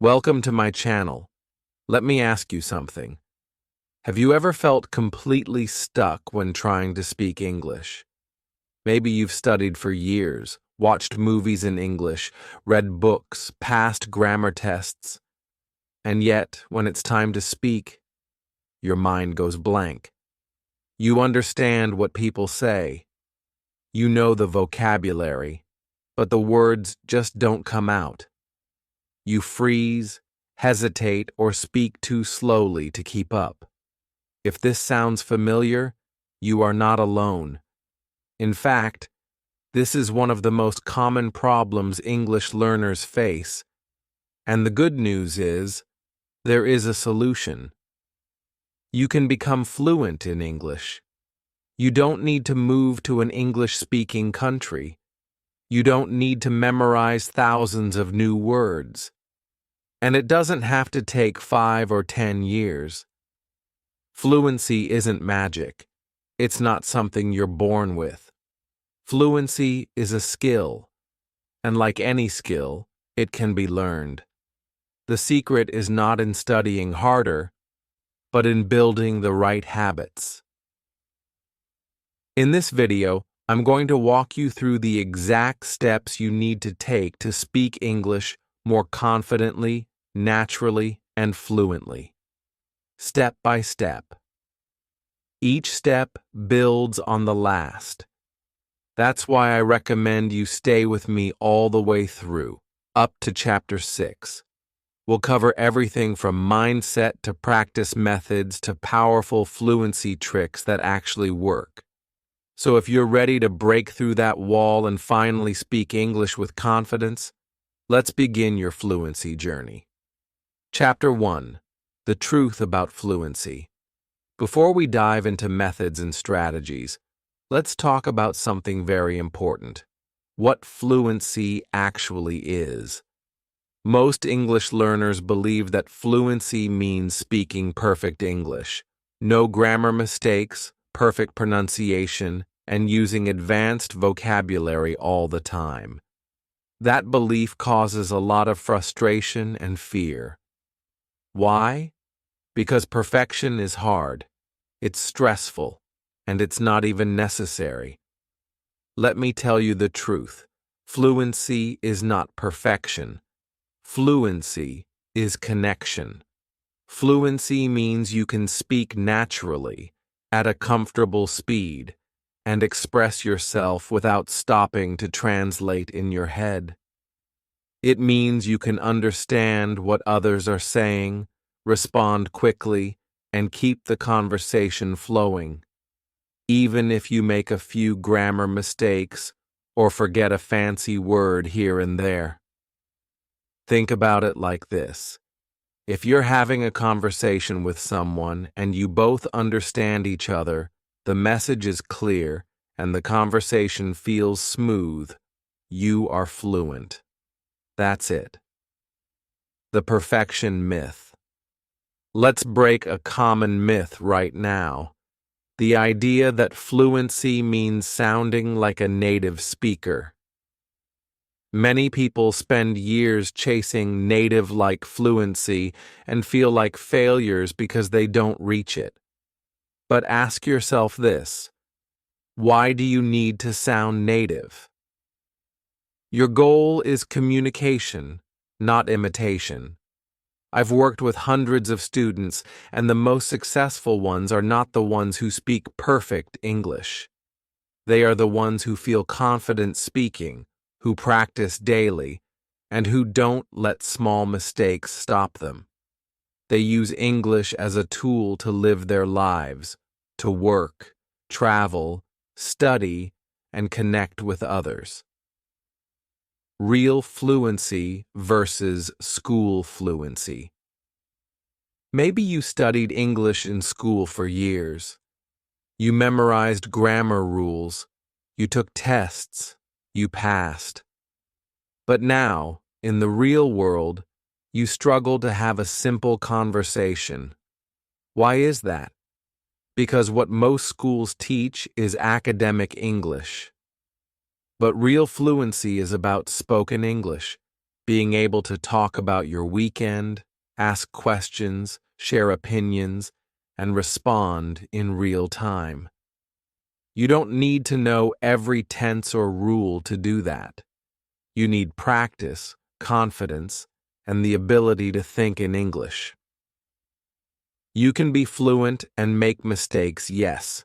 Welcome to my channel. Let me ask you something. Have you ever felt completely stuck when trying to speak English? Maybe you've studied for years, watched movies in English, read books, passed grammar tests, and yet, when it's time to speak, your mind goes blank. You understand what people say. You know the vocabulary, but the words just don't come out. You freeze, hesitate, or speak too slowly to keep up. If this sounds familiar, you are not alone. In fact, this is one of the most common problems English learners face, and the good news is, there is a solution. You can become fluent in English. You don't need to move to an English-speaking country. You don't need to memorize thousands of new words. And it doesn't have to take 5 or 10 years. Fluency isn't magic. It's not something you're born with. Fluency is a skill, and like any skill, it can be learned. The secret is not in studying harder, but in building the right habits. In this video, I'm going to walk you through the exact steps you need to take to speak English more confidently, naturally, and fluently. Step by step. Each step builds on the last. That's why I recommend you stay with me all the way through, up to Chapter 6. We'll cover everything from mindset to practice methods to powerful fluency tricks that actually work. So if you're ready to break through that wall and finally speak English with confidence, let's begin your fluency journey. Chapter 1. The Truth About Fluency. Before we dive into methods and strategies, let's talk about something very important: what fluency actually is. Most English learners believe that fluency means speaking perfect English, no grammar mistakes, perfect pronunciation, and using advanced vocabulary all the time. That belief causes a lot of frustration and fear. Why? Because perfection is hard, it's stressful, and it's not even necessary. Let me tell you the truth. Fluency is not perfection. Fluency is connection. Fluency means you can speak naturally, at a comfortable speed, and express yourself without stopping to translate in your head. It means you can understand what others are saying, respond quickly, and keep the conversation flowing, even if you make a few grammar mistakes or forget a fancy word here and there. Think about it like this. If you're having a conversation with someone and you both understand each other, the message is clear, and the conversation feels smooth, you are fluent. That's it. The perfection myth. Let's break a common myth right now. The idea that fluency means sounding like a native speaker. Many people spend years chasing native-like fluency and feel like failures because they don't reach it. But ask yourself this: why do you need to sound native? Your goal is communication, not imitation. I've worked with hundreds of students, and the most successful ones are not the ones who speak perfect English. They are the ones who feel confident speaking, who practice daily, and who don't let small mistakes stop them. They use English as a tool to live their lives, to work, travel, study, and connect with others. Real fluency versus school fluency. Maybe you studied English in school for years. You memorized grammar rules. You took tests. You passed. But now, in the real world, you struggle to have a simple conversation. Why is that? Because what most schools teach is academic English. But real fluency is about spoken English, being able to talk about your weekend, ask questions, share opinions, and respond in real time. You don't need to know every tense or rule to do that. You need practice, confidence, and the ability to think in English. You can be fluent and make mistakes, yes.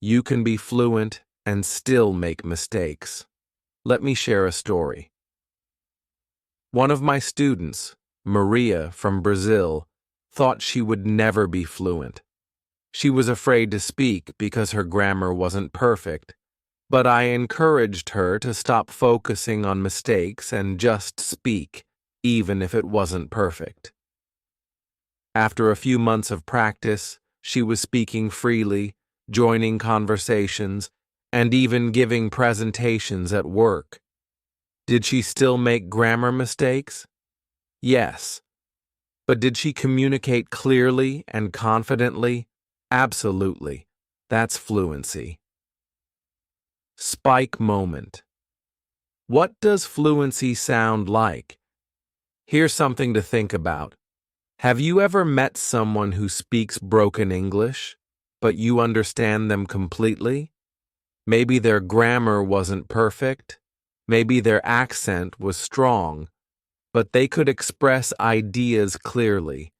You can be fluent and still make mistakes. Let me share a story. One of my students, Maria from Brazil, thought she would never be fluent. She was afraid to speak because her grammar wasn't perfect, but I encouraged her to stop focusing on mistakes and just speak, even if it wasn't perfect. After a few months of practice, she was speaking freely, joining conversations, and even giving presentations at work. Did she still make grammar mistakes? Yes. But did she communicate clearly and confidently? Absolutely. That's fluency. Spike moment. What does fluency sound like? Here's something to think about. Have you ever met someone who speaks broken English, but you understand them completely? Maybe their grammar wasn't perfect. Maybe their accent was strong, but they could express ideas clearly.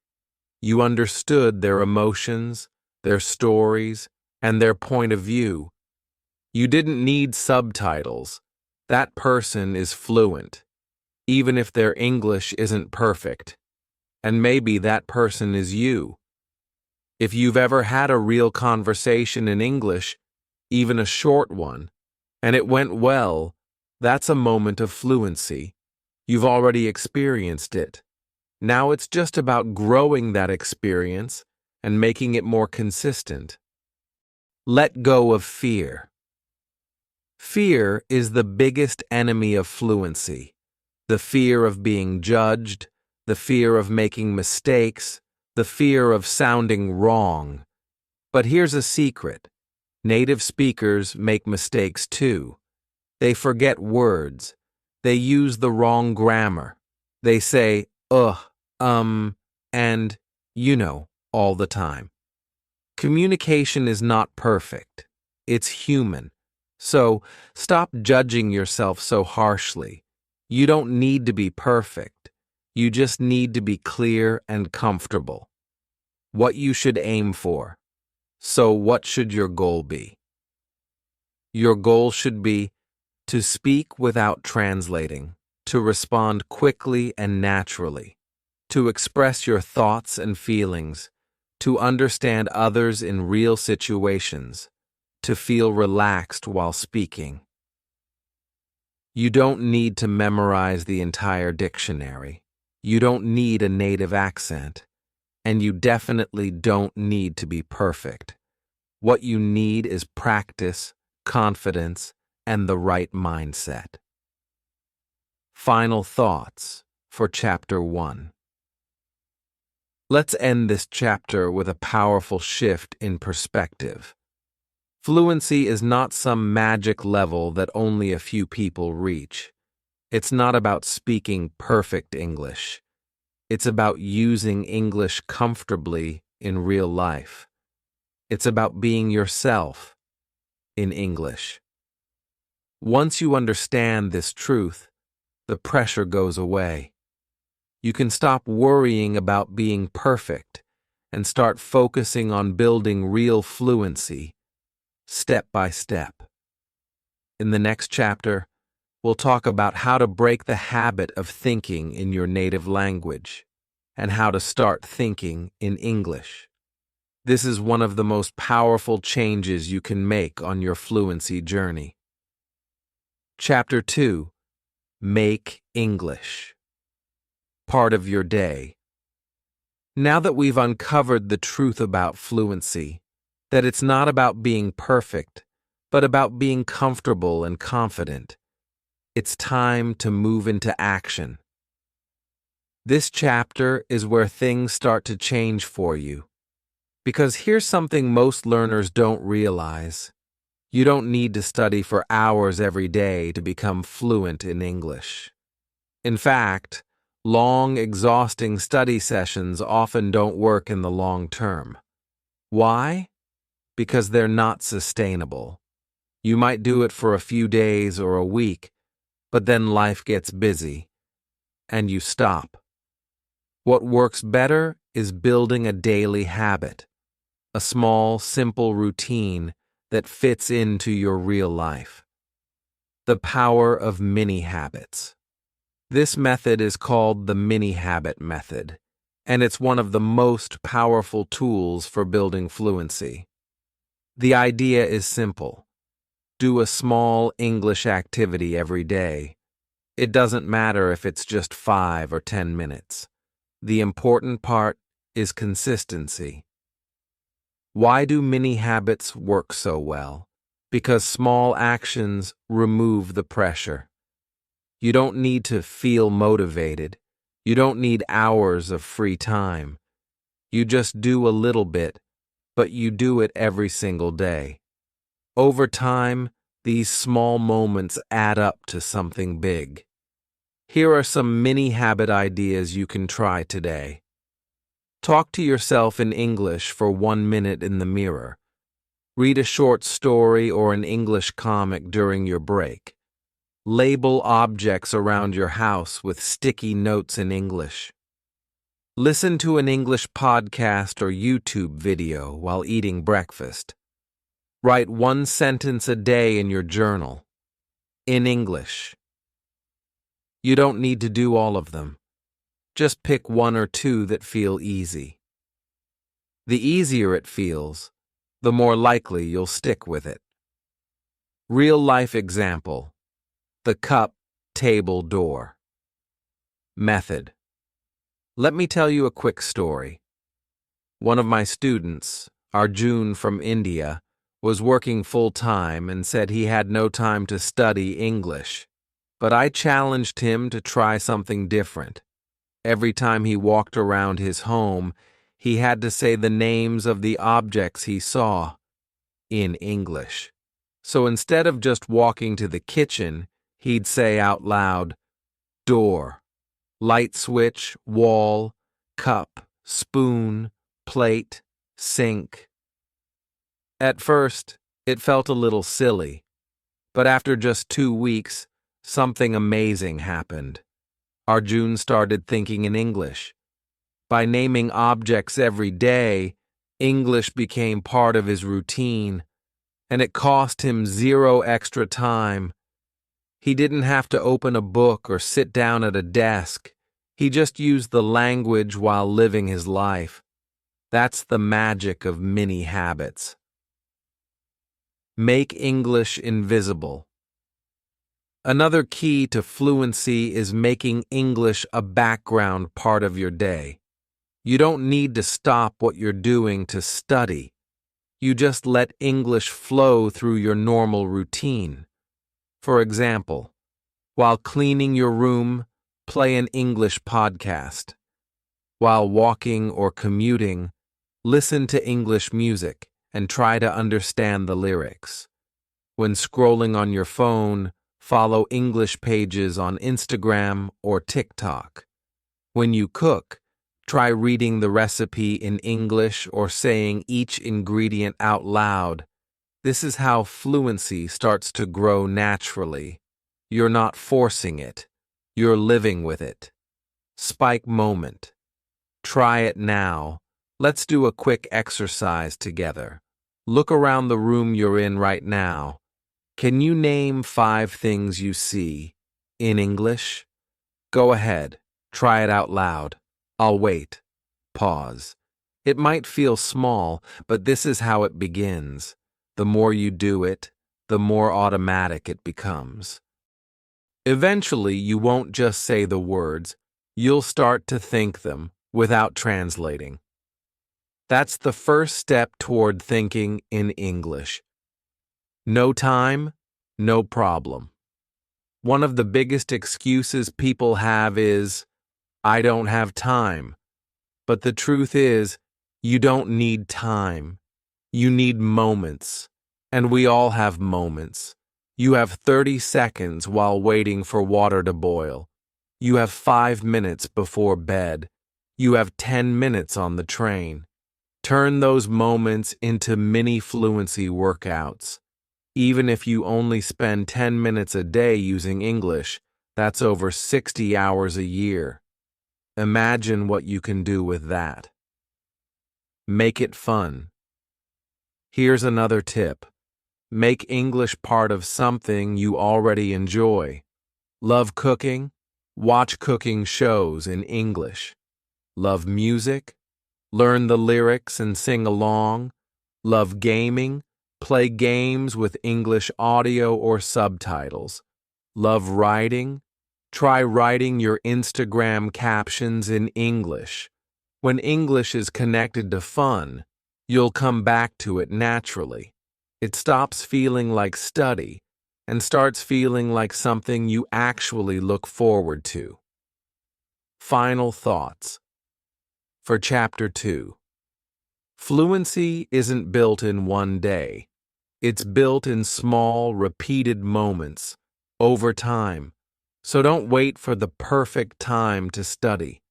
You understood their emotions, their stories, and their point of view. You didn't need subtitles. That person is fluent, even if their English isn't perfect. And maybe that person is you. If you've ever had a real conversation in English, even a short one, and it went well, that's a moment of fluency. You've already experienced it. Now it's just about growing that experience and making it more consistent. Let go of fear. Fear is the biggest enemy of fluency. The fear of being judged, the fear of making mistakes, the fear of sounding wrong. But here's a secret. Native speakers make mistakes too. They forget words. They use the wrong grammar. They say, and, all the time. Communication is not perfect. It's human. So stop judging yourself so harshly. You don't need to be perfect. You just need to be clear and comfortable. What you should aim for. So what should your goal be? Your goal should be to speak without translating, to respond quickly and naturally, to express your thoughts and feelings, to understand others in real situations, to feel relaxed while speaking. You don't need to memorize the entire dictionary. You don't need a native accent. And you definitely don't need to be perfect. What you need is practice, confidence, and the right mindset. Final thoughts for Chapter 1. Let's end this chapter with a powerful shift in perspective. Fluency is not some magic level that only a few people reach. It's not about speaking perfect English. It's about using English comfortably in real life. It's about being yourself in English. Once you understand this truth, the pressure goes away. You can stop worrying about being perfect and start focusing on building real fluency, step by step. In the next chapter, we'll talk about how to break the habit of thinking in your native language and how to start thinking in English. This is one of the most powerful changes you can make on your fluency journey. Chapter 2. Make English. Part of your day. Now that we've uncovered the truth about fluency, that it's not about being perfect, but about being comfortable and confident, it's time to move into action. This chapter is where things start to change for you. Because here's something most learners don't realize. You don't need to study for hours every day to become fluent in English. In fact, long, exhausting study sessions often don't work in the long term. Why? Because they're not sustainable. You might do it for a few days or a week, but then life gets busy, and you stop. What works better is building a daily habit, a small, simple routine that fits into your real life. The power of mini habits. This method is called the mini habit method, and it's one of the most powerful tools for building fluency. The idea is simple. Do a small English activity every day. It doesn't matter if it's just 5 or 10 minutes. The important part is consistency. Why do mini habits work so well? Because small actions remove the pressure. You don't need to feel motivated. You don't need hours of free time. You just do a little bit, but you do it every single day. Over time, these small moments add up to something big. Here are some mini habit ideas you can try today. Talk to yourself in English for 1 minute in the mirror. Read a short story or an English comic during your break. Label objects around your house with sticky notes in English. Listen to an English podcast or YouTube video while eating breakfast. Write 1 sentence a day in your journal, in English. You don't need to do all of them. Just pick 1 or 2 that feel easy. The easier it feels, the more likely you'll stick with it. Real-life example. The cup, table, door. Method. Let me tell you a quick story. One of my students, Arjun from India, was working full-time and said he had no time to study English. But I challenged him to try something different. Every time he walked around his home, he had to say the names of the objects he saw in English. So instead of just walking to the kitchen, he'd say out loud, door, light switch, wall, cup, spoon, plate, sink. At first, it felt a little silly, but after just 2 weeks, something amazing happened. Arjun started thinking in English. By naming objects every day, English became part of his routine, and it cost him 0 extra time. He didn't have to open a book or sit down at a desk. He just used the language while living his life. That's the magic of mini habits. Make English invisible. Another key to fluency is making English a background part of your day. You don't need to stop what you're doing to study. You just let English flow through your normal routine. For example, while cleaning your room, play an English podcast. While walking or commuting, listen to English music and try to understand the lyrics. When scrolling on your phone, follow English pages on Instagram or TikTok. When you cook, try reading the recipe in English or saying each ingredient out loud. This is how fluency starts to grow naturally. You're not forcing it. You're living with it. Spike moment. Try it now. Let's do a quick exercise together. Look around the room you're in right now. Can you name 5 things you see in English? Go ahead. Try it out loud. I'll wait. Pause. It might feel small, but this is how it begins. The more you do it, the more automatic it becomes. Eventually, you won't just say the words, you'll start to think them without translating. That's the first step toward thinking in English. No time, no problem. One of the biggest excuses people have is, I don't have time. But the truth is, you don't need time. You need moments, and we all have moments. You have 30 seconds while waiting for water to boil. You have 5 minutes before bed. You have 10 minutes on the train. Turn those moments into mini fluency workouts. Even if you only spend 10 minutes a day using English, that's over 60 hours a year. Imagine what you can do with that. Make it fun. Here's another tip. Make English part of something you already enjoy. Love cooking? Watch cooking shows in English. Love music? Learn the lyrics and sing along. Love gaming? Play games with English audio or subtitles. Love writing? Try writing your Instagram captions in English. When English is connected to fun, you'll come back to it naturally. It stops feeling like study and starts feeling like something you actually look forward to. Final thoughts. For Chapter 2. Fluency isn't built in one day. It's built in small, repeated moments, over time. So don't wait for the perfect time to study.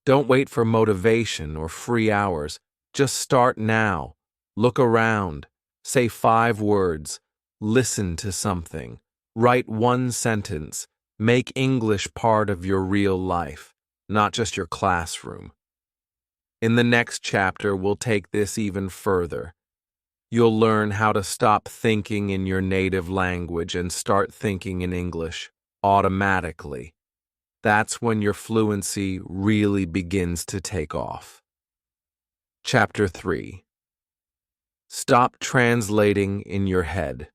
Don't wait for motivation or free hours. Just start now. Look around. Say 5 words. Listen to something. Write 1 sentence. Make English part of your real life, not just your classroom. In the next chapter, we'll take this even further. You'll learn how to stop thinking in your native language and start thinking in English automatically. That's when your fluency really begins to take off. Chapter 3. Stop translating in your head.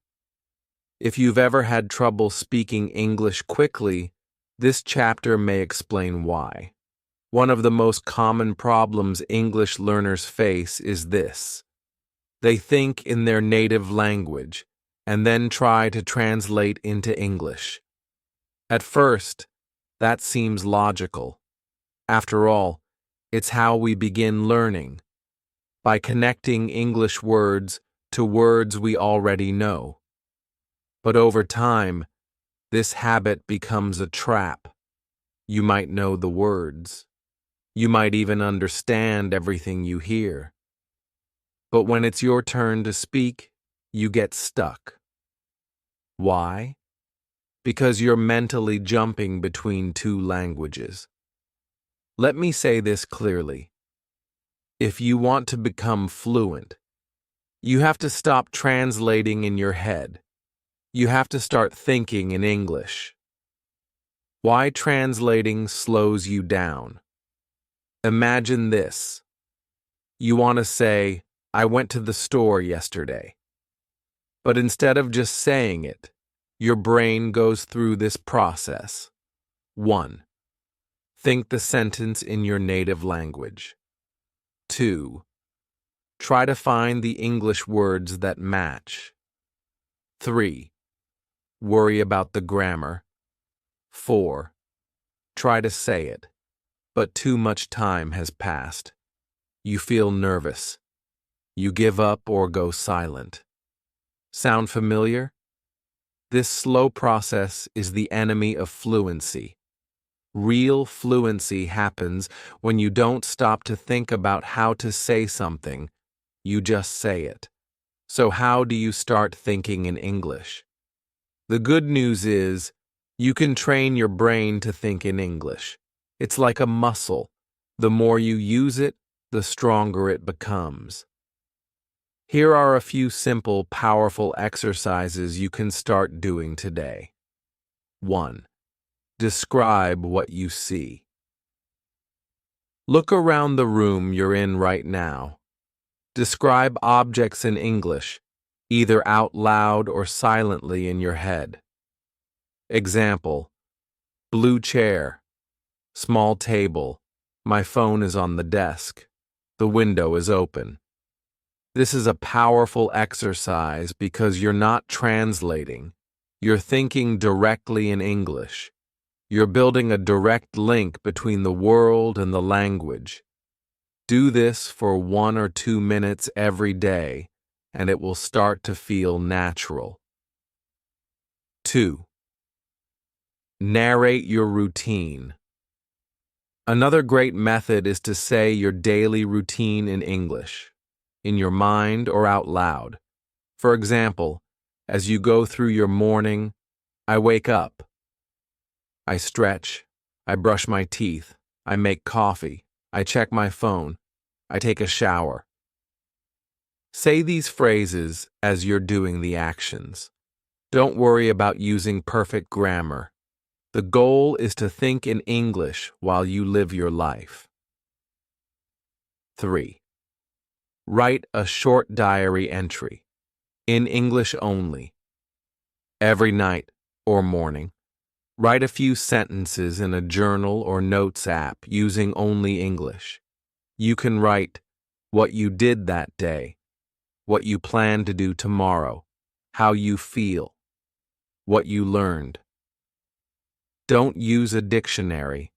If you've ever had trouble speaking English quickly, this chapter may explain why. One of the most common problems English learners face is this. They think in their native language and then try to translate into English. At first, that seems logical. After all, it's how we begin learning, by connecting English words to words we already know. But over time, this habit becomes a trap. You might know the words. You might even understand everything you hear. But when it's your turn to speak, you get stuck. Why? Because you're mentally jumping between 2 languages. Let me say this clearly. If you want to become fluent, you have to stop translating in your head. You have to start thinking in English. Why translating slows you down? Imagine this. You want to say, I went to the store yesterday. But instead of just saying it, your brain goes through this process. 1. Think the sentence in your native language. 2. Try to find the English words that match. 3. Worry about the grammar. 4. Try to say it, but too much time has passed. You feel nervous. You give up or go silent. Sound familiar? This slow process is the enemy of fluency. Real fluency happens when you don't stop to think about how to say something, you just say it. So how do you start thinking in English? The good news is, you can train your brain to think in English. It's like a muscle. The more you use it, the stronger it becomes. Here are a few simple, powerful exercises you can start doing today. 1. Describe what you see. Look around the room you're in right now. Describe objects in English, either out loud or silently in your head. Example: blue chair, small table, my phone is on the desk, the window is open. This is a powerful exercise because you're not translating. You're thinking directly in English. You're building a direct link between the world and the language. Do this for 1 or 2 minutes every day, and it will start to feel natural. 2. Narrate your routine. Another great method is to say your daily routine in English, in your mind or out loud. For example, as you go through your morning, I wake up, I stretch, I brush my teeth, I make coffee, I check my phone, I take a shower. Say these phrases as you're doing the actions. Don't worry about using perfect grammar. The goal is to think in English while you live your life. 3. Write a short diary entry, in English only. Every night or morning, write a few sentences in a journal or notes app using only English. You can write what you did that day, what you plan to do tomorrow, how you feel, what you learned. Don't use a dictionary.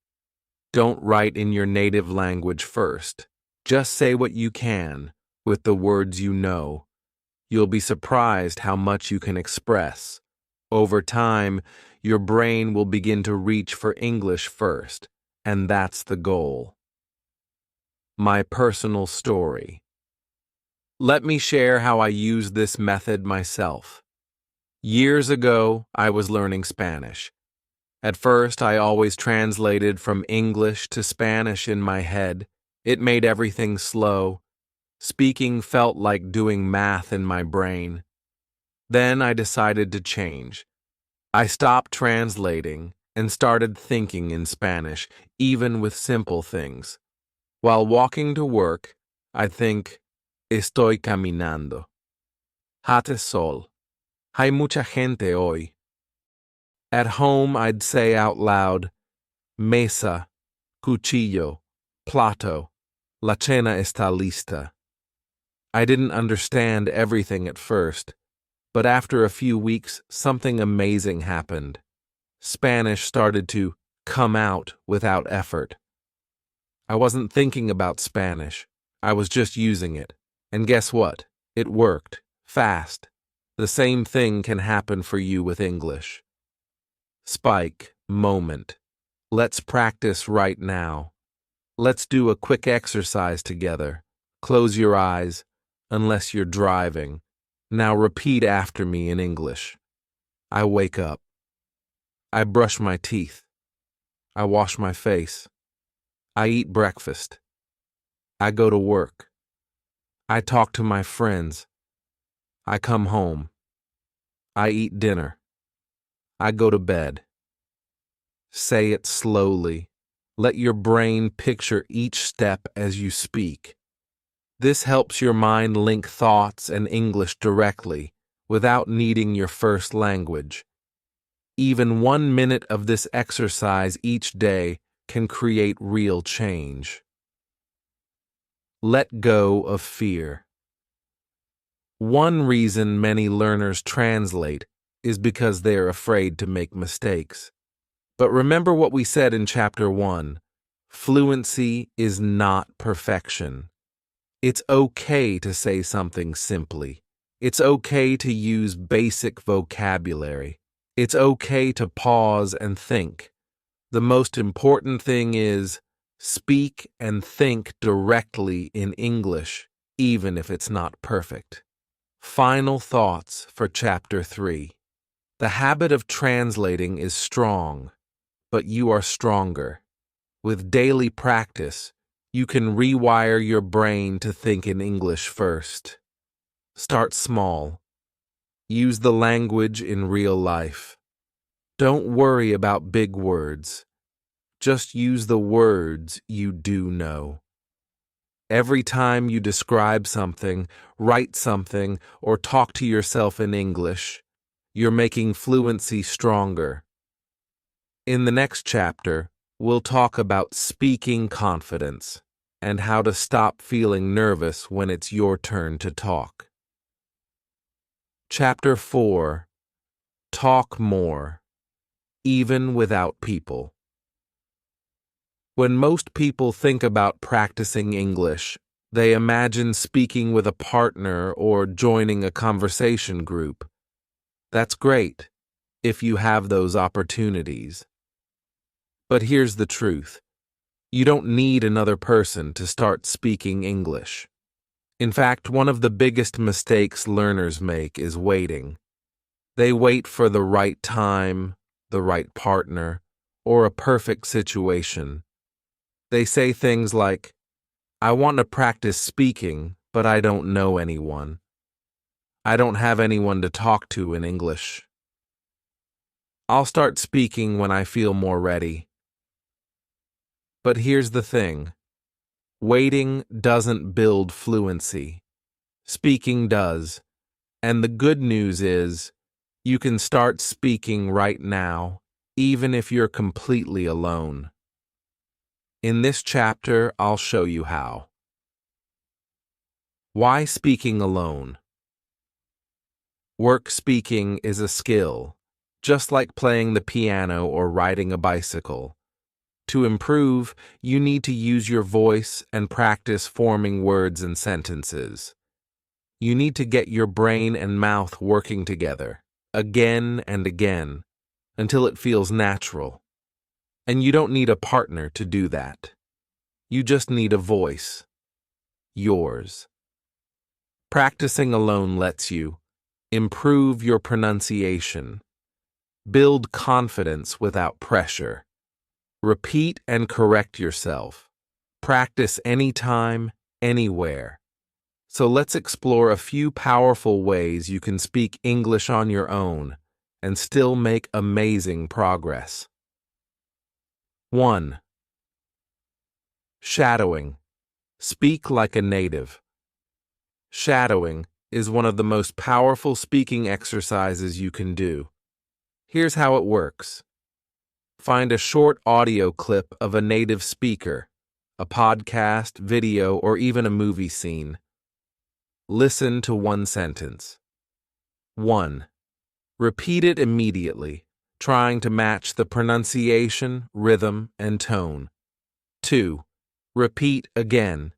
Don't write in your native language first. Just say what you can with the words you know. You'll be surprised how much you can express. Over time, your brain will begin to reach for English first, and that's the goal. My personal story. Let me share how I used this method myself. Years ago, I was learning Spanish. At first, I always translated from English to Spanish in my head. It made everything slow. Speaking felt like doing math in my brain. Then I decided to change. I stopped translating and started thinking in Spanish, even with simple things. While walking to work, I'd think, estoy caminando. Hace sol. Hay mucha gente hoy. At home, I'd say out loud, mesa, cuchillo, plato, la cena está lista. I didn't understand everything at first, but after a few weeks, something amazing happened. Spanish started to come out without effort. I wasn't thinking about Spanish. I was just using it. And guess what? It worked. Fast. The same thing can happen for you with English. Spike, moment. Let's practice right now. Let's do a quick exercise together. Close your eyes, unless you're driving. Now repeat after me in English. I wake up. I brush my teeth. I wash my face. I eat breakfast. I go to work. I talk to my friends. I come home. I eat dinner. I go to bed. Say it slowly. Let your brain picture each step as you speak. This helps your mind link thoughts and English directly, without needing your first language. Even 1 minute of this exercise each day can create real change. Let go of fear. One reason many learners translate is because they're afraid to make mistakes. But remember what we said in Chapter 1. Fluency is not perfection. It's okay to say something simply. It's okay to use basic vocabulary. It's okay to pause and think. The most important thing is speak and think directly in English, even if it's not perfect. Final thoughts for Chapter 3. The habit of translating is strong, but you are stronger. With daily practice, you can rewire your brain to think in English first. Start small. Use the language in real life. Don't worry about big words. Just use the words you do know. Every time you describe something, write something, or talk to yourself in English, you're making fluency stronger. In the next chapter, we'll talk about speaking confidence and how to stop feeling nervous when it's your turn to talk. Chapter 4. Talk more, even without people. When most people think about practicing English, they imagine speaking with a partner or joining a conversation group. That's great, if you have those opportunities. But here's the truth. You don't need another person to start speaking English. In fact, one of the biggest mistakes learners make is waiting. They wait for the right time, the right partner, or a perfect situation. They say things like, "I want to practice speaking, but I don't know anyone. I don't have anyone to talk to in English. I'll start speaking when I feel more ready." But here's the thing. Waiting doesn't build fluency. Speaking does. And the good news is, you can start speaking right now, even if you're completely alone. In this chapter, I'll show you how. Why speaking alone? Work speaking is a skill, just like playing the piano or riding a bicycle. To improve, you need to use your voice and practice forming words and sentences. You need to get your brain and mouth working together, again and again, until it feels natural. And you don't need a partner to do that. You just need a voice. Yours. Practicing alone lets you improve your pronunciation, build confidence without pressure, repeat and correct yourself, practice anytime, anywhere. So let's explore a few powerful ways you can speak English on your own and still make amazing progress. 1. Shadowing. Speak like a native. Shadowing is one of the most powerful speaking exercises you can do. Here's how it works. Find a short audio clip of a native speaker, a podcast, video, or even a movie scene. Listen to one sentence. 1. Repeat it immediately, trying to match the pronunciation, rhythm, and tone. 2. Repeat again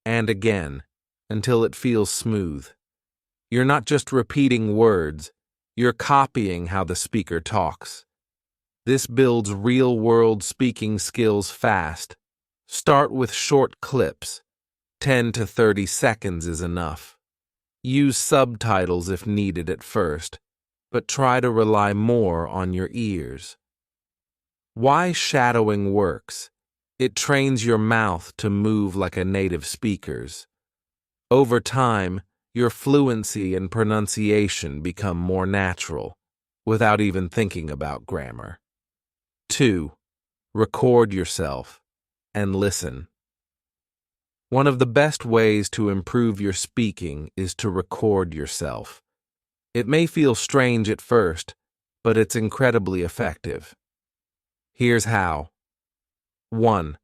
and again until it feels smooth. You're not just repeating words, you're copying how the speaker talks. This builds real-world speaking skills fast. Start with short clips. 10 to 30 seconds is enough. Use subtitles if needed at first, but try to rely more on your ears. Why shadowing works? It trains your mouth to move like a native speaker's. Over time, your fluency and pronunciation become more natural, without even thinking about grammar. 2. Record yourself and listen. One of the best ways to improve your speaking is to record yourself. It may feel strange at first, but it's incredibly effective. Here's how. 1.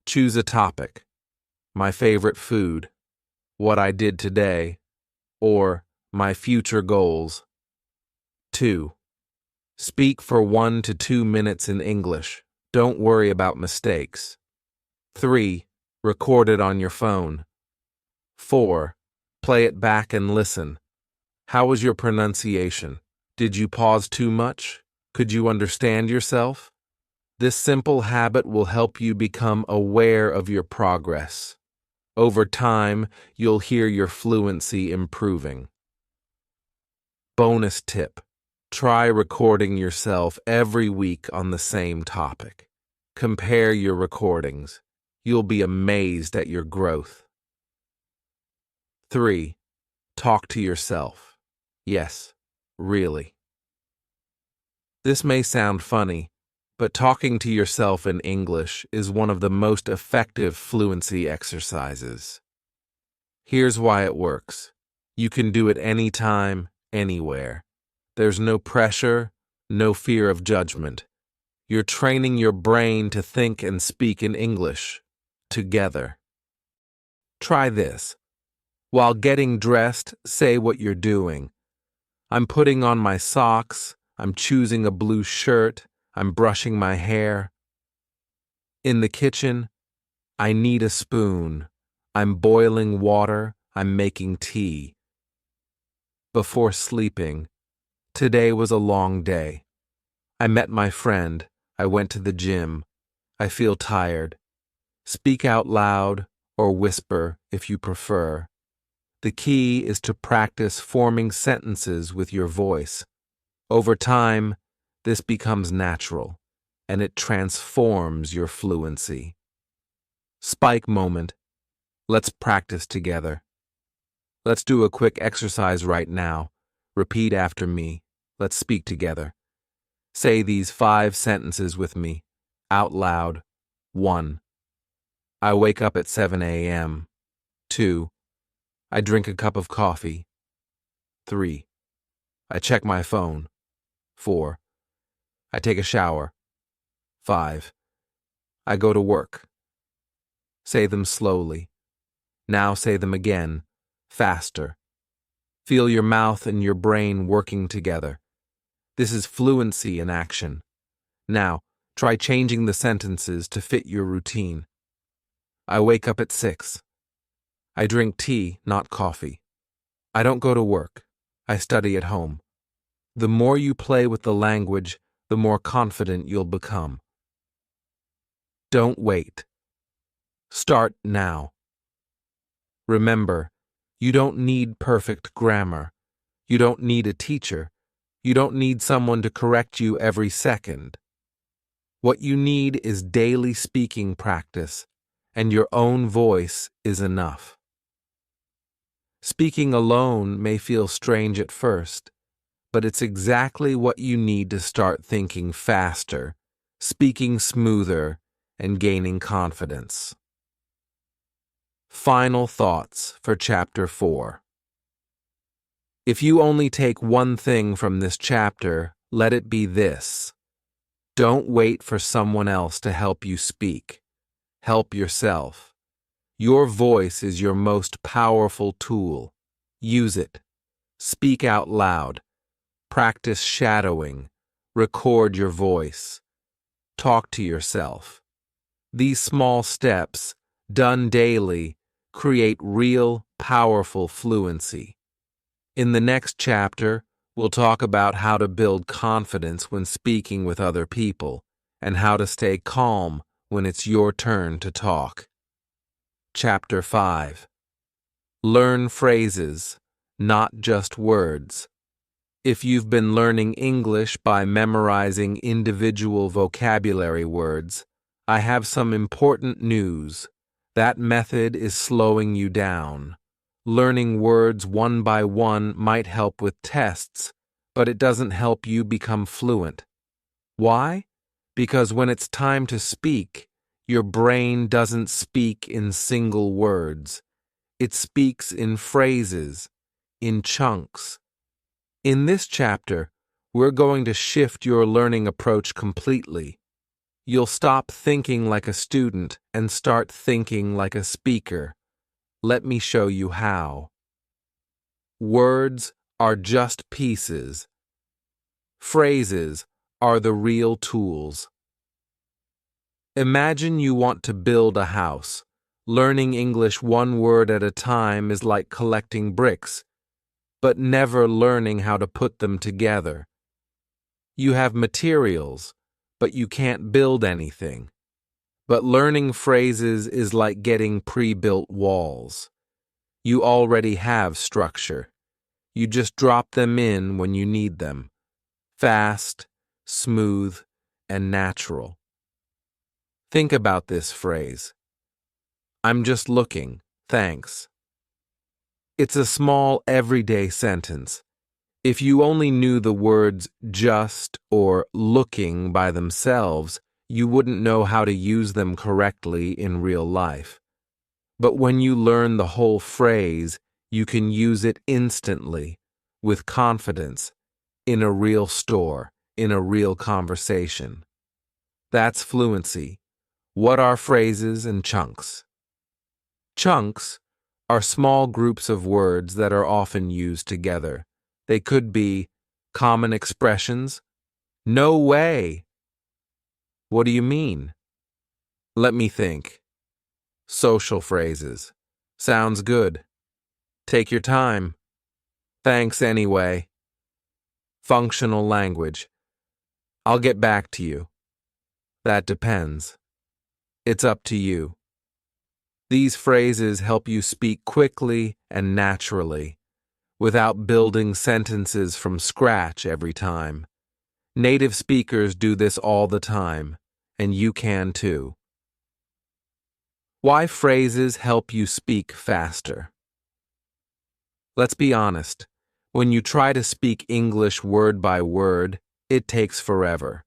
Choose a topic. My favorite food, what I did today, or my future goals. 2. Speak for 1 to 2 minutes in English. Don't worry about mistakes. 3. Record it on your phone. 4. Play it back and listen. How was your pronunciation? Did you pause too much? Could you understand yourself? This simple habit will help you become aware of your progress. Over time, you'll hear your fluency improving. Bonus tip. Try recording yourself every week on the same topic. Compare your recordings. You'll be amazed at your growth. 3. Talk to yourself. Yes, really. This may sound funny, but talking to yourself in English is one of the most effective fluency exercises. Here's why it works. You can do it anytime, anywhere. There's no pressure, no fear of judgment. You're training your brain to think and speak in English, together. Try this. While getting dressed, say what you're doing. I'm putting on my socks, I'm choosing a blue shirt, I'm brushing my hair. In the kitchen, I need a spoon. I'm boiling water, I'm making tea. Before sleeping, today was a long day. I met my friend, I went to the gym. I feel tired. Speak out loud or whisper if you prefer. The key is to practice forming sentences with your voice. Over time, this becomes natural, and it transforms your fluency. Spike moment. Let's practice together. Let's do a quick exercise right now. Repeat after me. Let's speak together. Say these 5 sentences with me, out loud. 1. I wake up at 7 a.m. 2. I drink a cup of coffee. 3. I check my phone. 4. I take a shower. 5. I go to work. Say them slowly. Now say them again, faster. Feel your mouth and your brain working together. This is fluency in action. Now, try changing the sentences to fit your routine. I wake up at 6. I drink tea, not coffee. I don't go to work. I study at home. The more you play with the language, the more confident you'll become. Don't wait. Start now. Remember, you don't need perfect grammar. You don't need a teacher. You don't need someone to correct you every second. What you need is daily speaking practice, and your own voice is enough. Speaking alone may feel strange at first, but it's exactly what you need to start thinking faster, speaking smoother, and gaining confidence. Final thoughts for Chapter 4. If you only take one thing from this chapter, let it be this. Don't wait for someone else to help you speak. Help yourself. Your voice is your most powerful tool. Use it. Speak out loud. Practice shadowing. Record your voice. Talk to yourself. These small steps, done daily, create real, powerful fluency. In the next chapter, we'll talk about how to build confidence when speaking with other people and how to stay calm when it's your turn to talk. Chapter 5. Learn phrases, not just words. If you've been learning English by memorizing individual vocabulary words, I have some important news. That method is slowing you down. Learning words one by one might help with tests, but it doesn't help you become fluent. Why? Because when it's time to speak, your brain doesn't speak in single words. It speaks in phrases, in chunks. In this chapter, we're going to shift your learning approach completely. You'll stop thinking like a student and start thinking like a speaker. Let me show you how. Words are just pieces. Phrases are the real tools. Imagine you want to build a house. Learning English one word at a time is like collecting bricks, but never learning how to put them together. You have materials, but you can't build anything. But learning phrases is like getting pre-built walls. You already have structure. You just drop them in when you need them. Fast, smooth, and natural. Think about this phrase. I'm just looking, thanks. It's a small, everyday sentence. If you only knew the words just or looking by themselves, you wouldn't know how to use them correctly in real life. But when you learn the whole phrase, you can use it instantly, with confidence, in a real store, in a real conversation. That's fluency. What are phrases and chunks? Chunks are small groups of words that are often used together. They could be common expressions. No way! What do you mean? Let me think. Social phrases. Sounds good. Take your time. Thanks anyway. Functional language. I'll get back to you. That depends. It's up to you. These phrases help you speak quickly and naturally, without building sentences from scratch every time. Native speakers do this all the time, and you can too. Why phrases help you speak faster? Let's be honest. When you try to speak English word by word, it takes forever.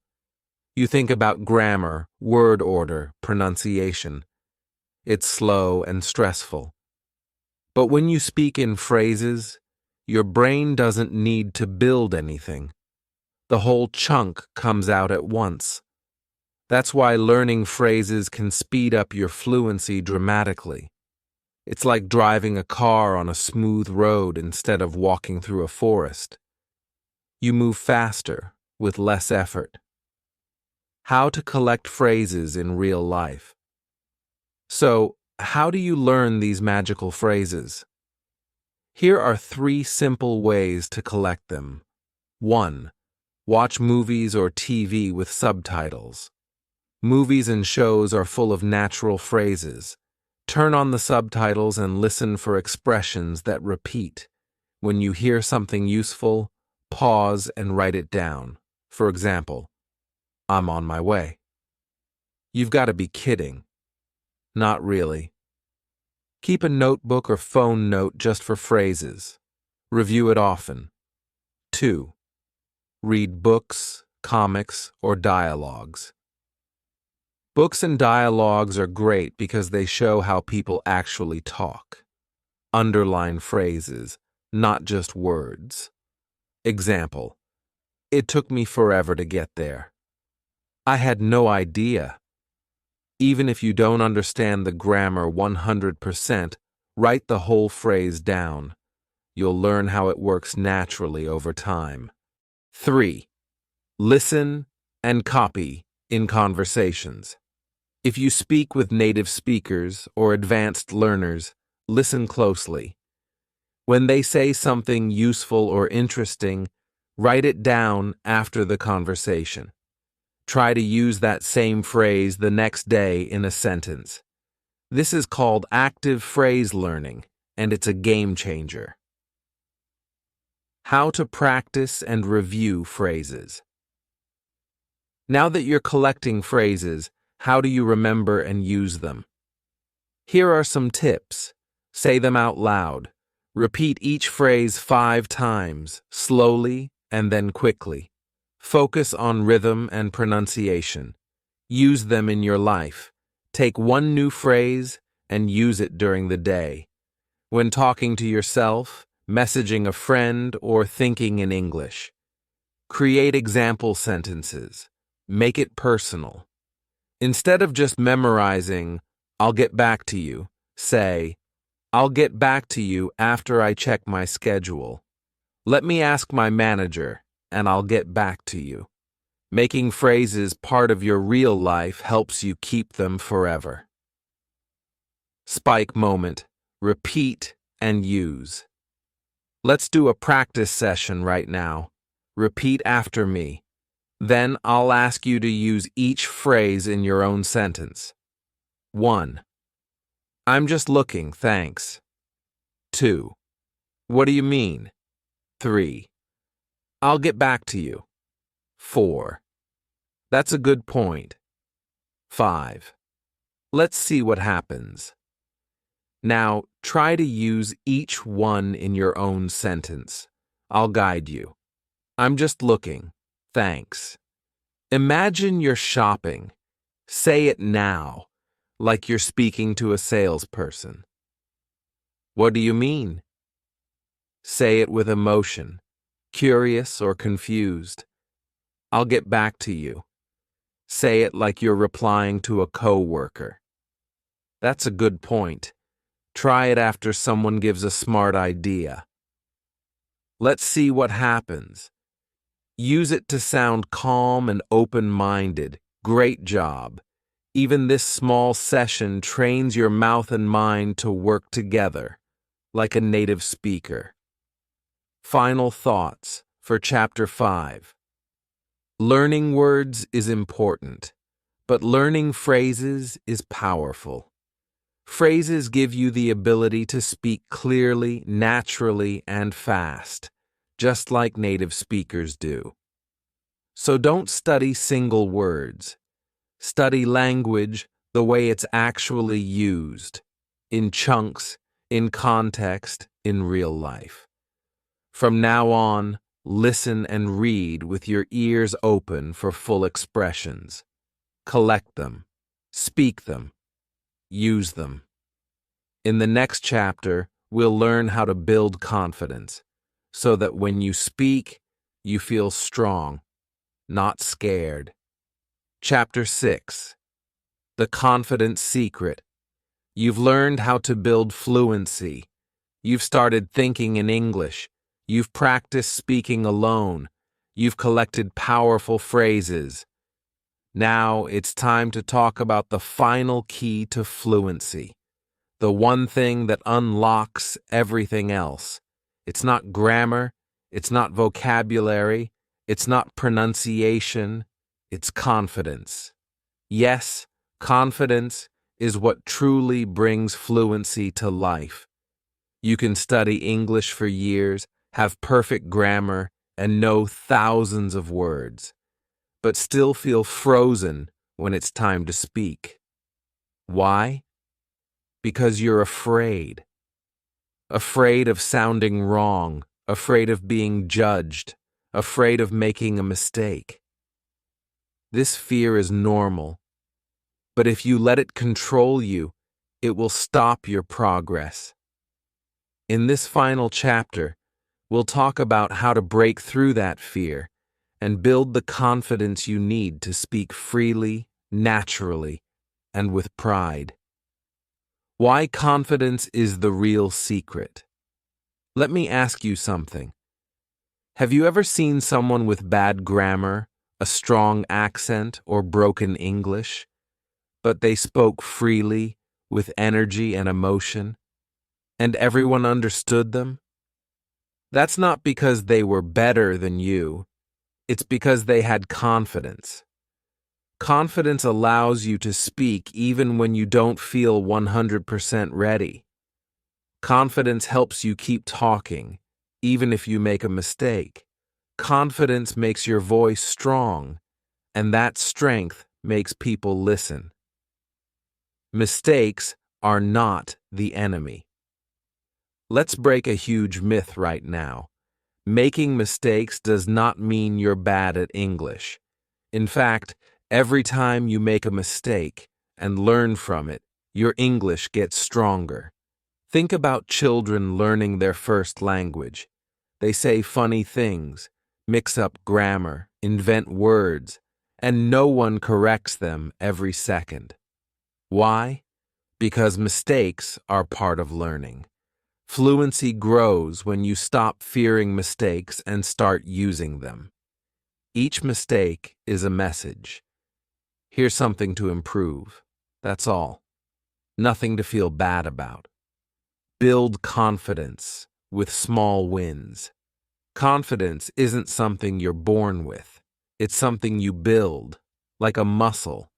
You think about grammar, word order, pronunciation. It's slow and stressful. But when you speak in phrases, your brain doesn't need to build anything. The whole chunk comes out at once. That's why learning phrases can speed up your fluency dramatically. It's like driving a car on a smooth road instead of walking through a forest. You move faster, with less effort. How to collect phrases in real life. So, how do you learn these magical phrases? Here are 3 simple ways to collect them. 1. Watch movies or TV with subtitles. Movies and shows are full of natural phrases. Turn on the subtitles and listen for expressions that repeat. When you hear something useful, pause and write it down. For example, I'm on my way. You've got to be kidding. Not really. Keep a notebook or phone note just for phrases. Review it often. 2. Read books, comics, or dialogues. Books and dialogues are great because they show how people actually talk. Underline phrases, not just words. Example: it took me forever to get there. I had no idea. Even if you don't understand the grammar 100%, write the whole phrase down. You'll learn how it works naturally over time. 3. Listen and copy in conversations. If you speak with native speakers or advanced learners, listen closely. When they say something useful or interesting, write it down after the conversation. Try to use that same phrase the next day in a sentence. This is called active phrase learning, and it's a game changer. How to practice and review phrases. Now that you're collecting phrases, how do you remember and use them? Here are some tips. Say them out loud. Repeat each phrase 5 times, slowly and then quickly. Focus on rhythm and pronunciation. Use them in your life. Take one new phrase and use it during the day. When talking to yourself, messaging a friend, or thinking in English. Create example sentences. Make it personal. Instead of just memorizing, "I'll get back to you," say, "I'll get back to you after I check my schedule. Let me ask my manager, and I'll get back to you." Making phrases part of your real life helps you keep them forever. Spike moment. Repeat and use. Let's do a practice session right now. Repeat after me. Then I'll ask you to use each phrase in your own sentence. 1. I'm just looking, thanks. 2. What do you mean? 3. I'll get back to you. 4. That's a good point. 5. Let's see what happens. Now, try to use each one in your own sentence. I'll guide you. I'm just looking. Thanks. Imagine you're shopping. Say it now, like you're speaking to a salesperson. What do you mean? Say it with emotion, curious or confused. I'll get back to you. Say it like you're replying to a coworker. That's a good point. Try it after someone gives a smart idea. Let's see what happens. Use it to sound calm and open-minded. Great job. Even this small session trains your mouth and mind to work together, like a native speaker. Final thoughts for Chapter 5. Learning words is important, but learning phrases is powerful. Phrases give you the ability to speak clearly, naturally, and fast, just like native speakers do. So don't study single words. Study language the way it's actually used, in chunks, in context, in real life. From now on, listen and read with your ears open for full expressions. Collect them, speak them, use them. In the next chapter, we'll learn how to build confidence so that when you speak, you feel strong, not scared. Chapter 6. The Confidence Secret. You've learned how to build fluency. You've started thinking in English. You've practiced speaking alone. You've collected powerful phrases. Now it's time to talk about the final key to fluency. The one thing that unlocks everything else. It's not grammar. It's not vocabulary. It's not pronunciation. It's confidence. Yes, confidence is what truly brings fluency to life. You can study English for years, have perfect grammar, and know thousands of words, but still feel frozen when it's time to speak. Why? Because you're afraid. Afraid of sounding wrong, afraid of being judged, afraid of making a mistake. This fear is normal, but if you let it control you, it will stop your progress. In this final chapter, we'll talk about how to break through that fear and build the confidence you need to speak freely, naturally, and with pride. Why confidence is the real secret. Let me ask you something. Have you ever seen someone with bad grammar, a strong accent, or broken English, but they spoke freely, with energy and emotion, and everyone understood them? That's not because they were better than you. It's because they had confidence. Confidence allows you to speak even when you don't feel 100% ready. Confidence helps you keep talking, even if you make a mistake. Confidence makes your voice strong, and that strength makes people listen. Mistakes are not the enemy. Let's break a huge myth right now. Making mistakes does not mean you're bad at English. In fact, every time you make a mistake and learn from it, your English gets stronger. Think about children learning their first language. They say funny things, mix up grammar, invent words, and no one corrects them every second. Why? Because mistakes are part of learning. Fluency grows when you stop fearing mistakes and start using them. Each mistake is a message. Here's something to improve. That's all. Nothing to feel bad about. Build confidence with small wins. Confidence isn't something you're born with. It's something you build, like a muscle.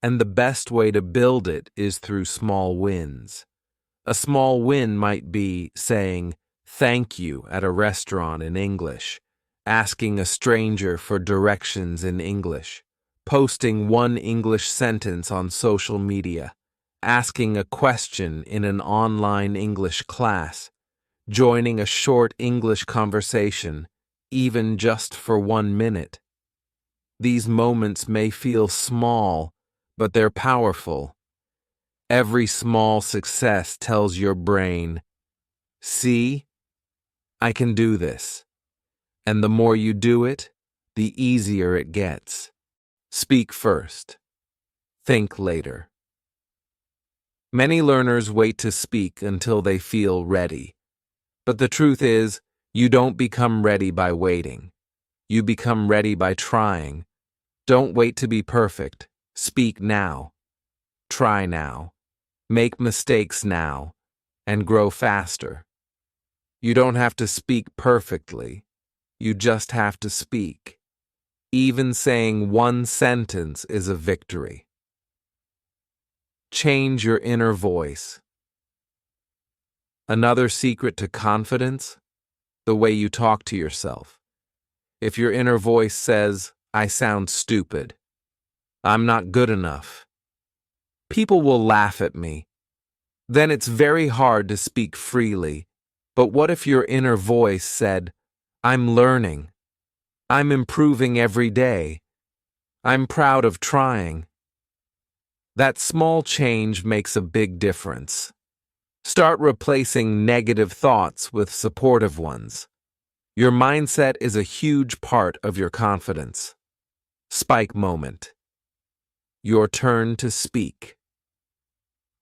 And the best way to build it is through small wins. A small win might be saying thank you at a restaurant in English, asking a stranger for directions in English, posting one English sentence on social media, asking a question in an online English class, joining a short English conversation, even just for 1 minute. These moments may feel small, but they're powerful. Every small success tells your brain, see, I can do this. And the more you do it, the easier it gets. Speak first. Think later. Many learners wait to speak until they feel ready. But the truth is, you don't become ready by waiting. You become ready by trying. Don't wait to be perfect. Speak now. Try now. Make mistakes now. And grow faster. You don't have to speak perfectly. You just have to speak. Even saying one sentence is a victory. Change your inner voice. Another secret to confidence? The way you talk to yourself. If your inner voice says, "I sound stupid," "I'm not good enough," "people will laugh at me," then it's very hard to speak freely. But what if your inner voice said, "I'm learning," "I'm improving every day," "I'm proud of trying"? That small change makes a big difference. Start replacing negative thoughts with supportive ones. Your mindset is a huge part of your confidence. Spike moment. Your turn to speak.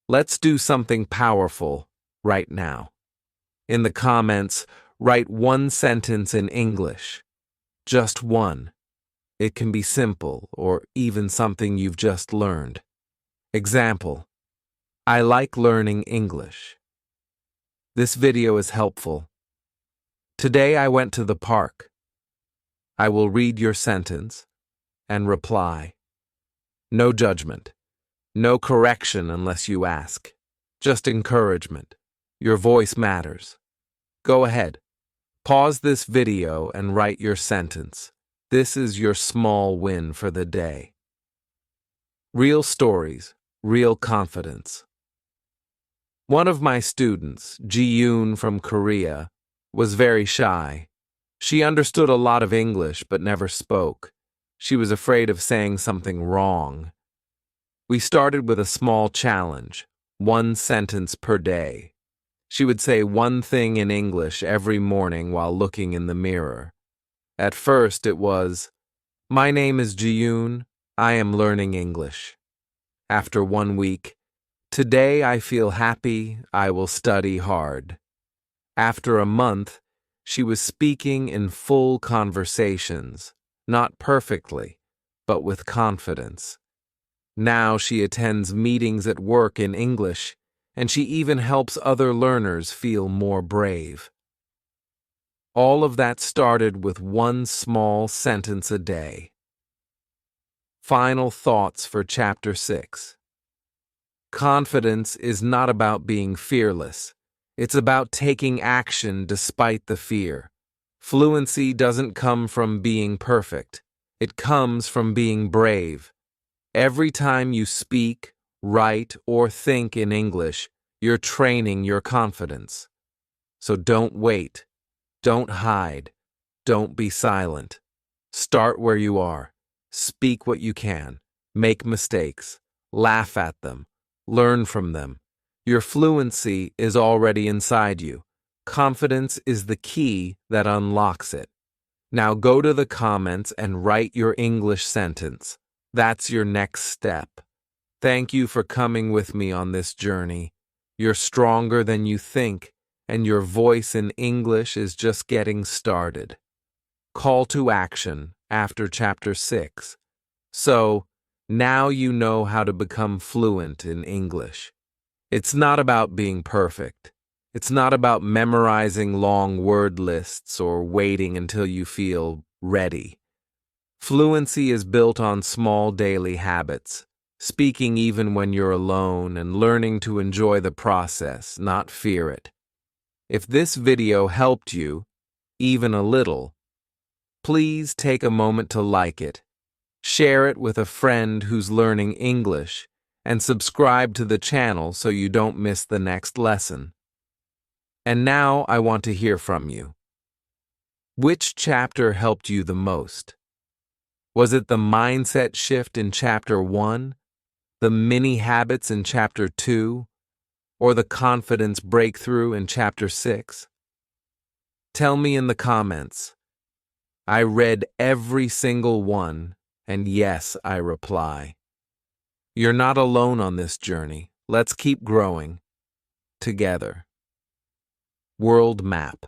Let's do something powerful right now. In the comments, write one sentence in English. Just one. It can be simple or even something you've just learned. Example: I like learning English. This video is helpful. Today I went to the park. I will read your sentence and reply. No judgment. No correction unless you ask. Just encouragement. Your voice matters. Go ahead. Pause this video and write your sentence. This is your small win for the day. Real stories, real confidence. One of my students, Ji-yoon from Korea, was very shy. She understood a lot of English but never spoke. She was afraid of saying something wrong. We started with a small challenge, one sentence per day. She would say one thing in English every morning while looking in the mirror. At first it was, "My name is Ji-yoon, I am learning English." After 1 week, "Today I feel happy, I will study hard." After a month, she was speaking in full conversations, not perfectly, but with confidence. Now she attends meetings at work in English, and she even helps other learners feel more brave. All of that started with one small sentence a day. Final thoughts for Chapter 6. Confidence is not about being fearless. It's about taking action despite the fear. Fluency doesn't come from being perfect. It comes from being brave. Every time you speak, write, or think in English, you're training your confidence. So don't wait. Don't hide. Don't be silent. Start where you are. Speak what you can. Make mistakes. Laugh at them. Learn from them. Your fluency is already inside you. Confidence is the key that unlocks it. Now go to the comments and write your English sentence. That's your next step. Thank you for coming with me on this journey. You're stronger than you think, and your voice in English is just getting started. Call to action after Chapter 6. So, now you know how to become fluent in English. It's not about being perfect. It's not about memorizing long word lists or waiting until you feel ready. Fluency is built on small daily habits, speaking even when you're alone and learning to enjoy the process, not fear it. If this video helped you, even a little, please take a moment to like it, share it with a friend who's learning English, and subscribe to the channel so you don't miss the next lesson. And now I want to hear from you. Which chapter helped you the most? Was it the mindset shift in Chapter 1, the mini habits in Chapter 2, or the confidence breakthrough in Chapter 6? Tell me in the comments. I read every single one, and yes, I reply. You're not alone on this journey. Let's keep growing together. World map.